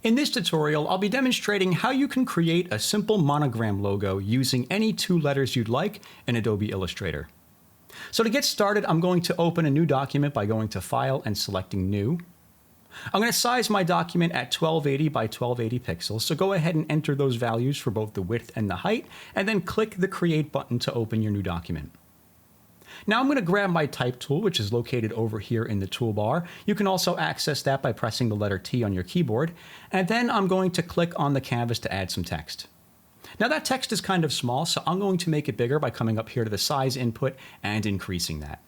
In this tutorial, I'll be demonstrating how you can create a simple monogram logo using any two letters you'd like in Adobe Illustrator. So to get started, I'm going to open a new document by going to File and selecting New. I'm going to size my document at 1280 by 1280 pixels, so go ahead and enter those values for both the width and the height, and then click the Create button to open your new document. Now I'm going to grab my Type tool, which is located over here in the toolbar. You can also access that by pressing the letter T on your keyboard. And then I'm going to click on the canvas to add some text. Now that text is kind of small, so I'm going to make it bigger by coming up here to the size input and increasing that.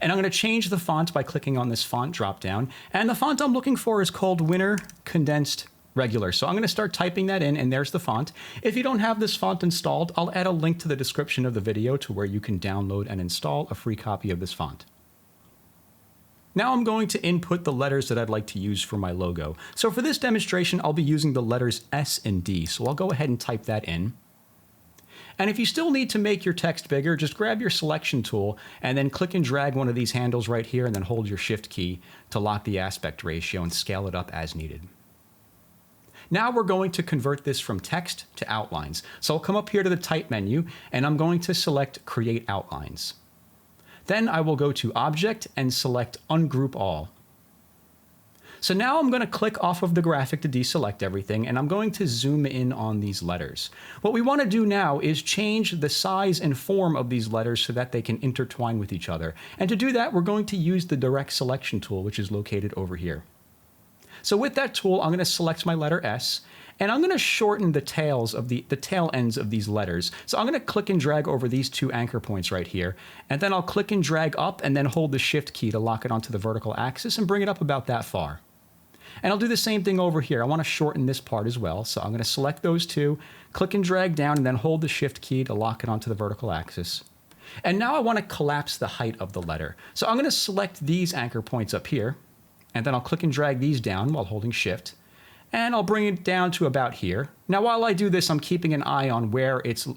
And I'm going to change the font by clicking on this font dropdown. And the font I'm looking for is called Winter Condensed Regular. So I'm going to start typing that in, and there's the font. If you don't have this font installed, I'll add a link to the description of the video to where you can download and install a free copy of this font. Now I'm going to input the letters that I'd like to use for my logo. So for this demonstration, I'll be using the letters S and D. So I'll go ahead and type that in. And if you still need to make your text bigger, just grab your selection tool and then click and drag one of these handles right here and then hold your Shift key to lock the aspect ratio and scale it up as needed. Now we're going to convert this from text to outlines. So I'll come up here to the Type menu and I'm going to select Create Outlines. Then I will go to Object and select Ungroup All. So now I'm going to click off of the graphic to deselect everything, and I'm going to zoom in on these letters. What we want to do now is change the size and form of these letters so that they can intertwine with each other. And to do that, we're going to use the Direct Selection tool, which is located over here. So with that tool, I'm going to select my letter S, and I'm going to shorten the tails of the tail ends of these letters. So I'm going to click and drag over these two anchor points right here, and then I'll click and drag up and then hold the Shift key to lock it onto the vertical axis and bring it up about that far. And I'll do the same thing over here. I want to shorten this part as well. So I'm going to select those two, click and drag down, and then hold the Shift key to lock it onto the vertical axis. And now I want to collapse the height of the letter. So I'm going to select these anchor points up here, and then I'll click and drag these down while holding Shift. And I'll bring it down to about here. Now while I do this, I'm keeping an eye on where it's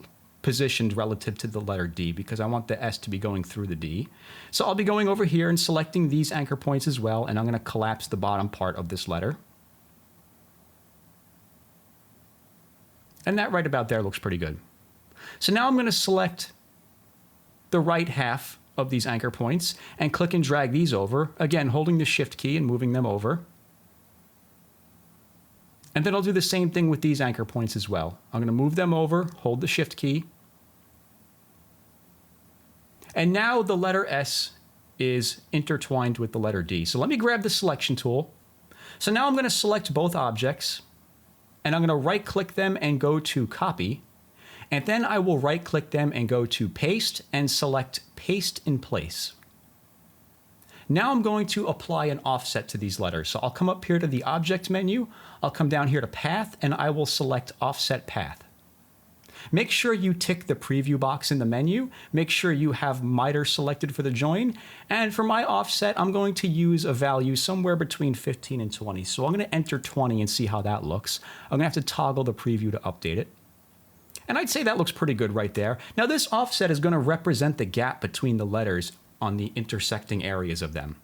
positioned relative to the letter D, because I want the S to be going through the D. So I'll be going over here and selecting these anchor points as well, and I'm going to collapse the bottom part of this letter. And that right about there looks pretty good. So now I'm going to select the right half of these anchor points and click and drag these over, again holding the Shift key and moving them over. And then I'll do the same thing with these anchor points as well. I'm going to move them over, hold the Shift key. And now the letter S is intertwined with the letter D. So let me grab the selection tool. So now I'm going to select both objects, and I'm going to right click them and go to Copy. And then I will right click them and go to Paste and select Paste in Place. Now I'm going to apply an offset to these letters. So I'll come up here to the Object menu, I'll come down here to Path, and I will select Offset Path. Make sure you tick the preview box in the menu, make sure you have miter selected for the join, and for my offset, I'm going to use a value somewhere between 15 and 20. So I'm going to enter 20 and see how that looks. I'm going to have to toggle the preview to update it. And I'd say that looks pretty good right there. Now this offset is going to represent the gap between the letters on the intersecting areas of them.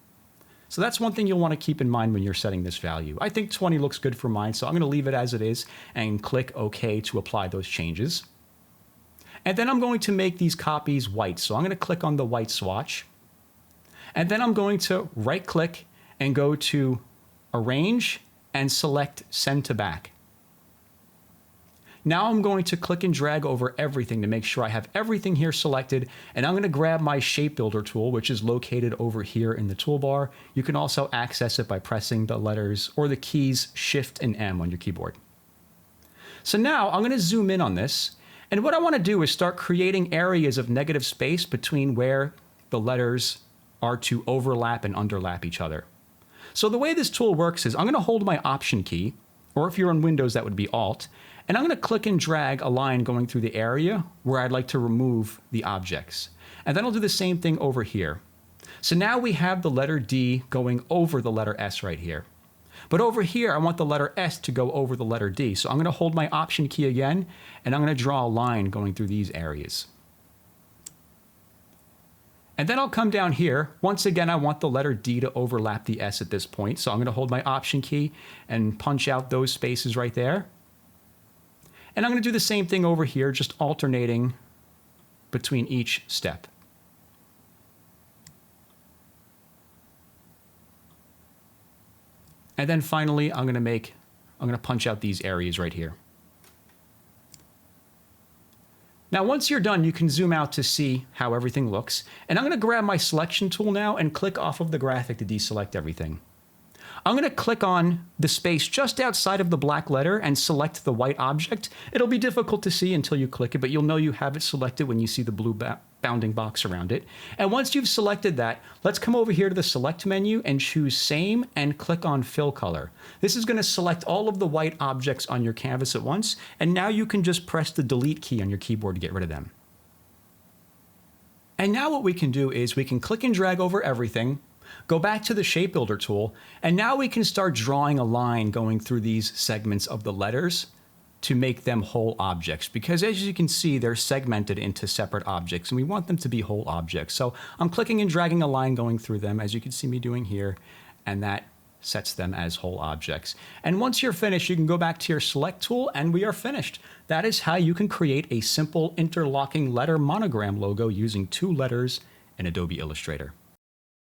So that's one thing you'll want to keep in mind when you're setting this value. I think 20 looks good for mine, so I'm going to leave it as it is and click OK to apply those changes. And then I'm going to make these copies white. So I'm going to click on the white swatch. And then I'm going to right click and go to Arrange and select Send to Back. Now I'm going to click and drag over everything to make sure I have everything here selected, and I'm going to grab my Shape Builder tool, which is located over here in the toolbar. You can also access it by pressing the letters or the keys Shift and M on your keyboard. So now I'm going to zoom in on this, and what I want to do is start creating areas of negative space between where the letters are to overlap and underlap each other. So the way this tool works is I'm going to hold my Option key, or if you're on Windows, that would be Alt, and I'm going to click and drag a line going through the area where I'd like to remove the objects. And then I'll do the same thing over here. So now we have the letter D going over the letter S right here. But over here, I want the letter S to go over the letter D. So I'm going to hold my Option key again, and I'm going to draw a line going through these areas. And then I'll come down here. Once again, I want the letter D to overlap the S at this point. So I'm going to hold my Option key and punch out those spaces right there. And I'm going to do the same thing over here, just alternating between each step. And then finally, I'm going to punch out these areas right here. Now, once you're done, you can zoom out to see how everything looks. And I'm going to grab my selection tool now and click off of the graphic to deselect everything. I'm going to click on the space just outside of the black letter and select the white object. It'll be difficult to see until you click it, but you'll know you have it selected when you see the blue bounding box around it. And once you've selected that, let's come over here to the Select menu and choose Same and click on Fill Color. This is going to select all of the white objects on your canvas at once, and now you can just press the Delete key on your keyboard to get rid of them. And now what we can do is we can click and drag over everything, go back to the Shape Builder tool, and now we can start drawing a line going through these segments of the letters to make them whole objects, because as you can see, they're segmented into separate objects, and we want them to be whole objects. So I'm clicking and dragging a line going through them, as you can see me doing here, and that sets them as whole objects. And once you're finished, you can go back to your Select tool, and we are finished. That is how you can create a simple interlocking letter monogram logo using 2 letters in Adobe Illustrator.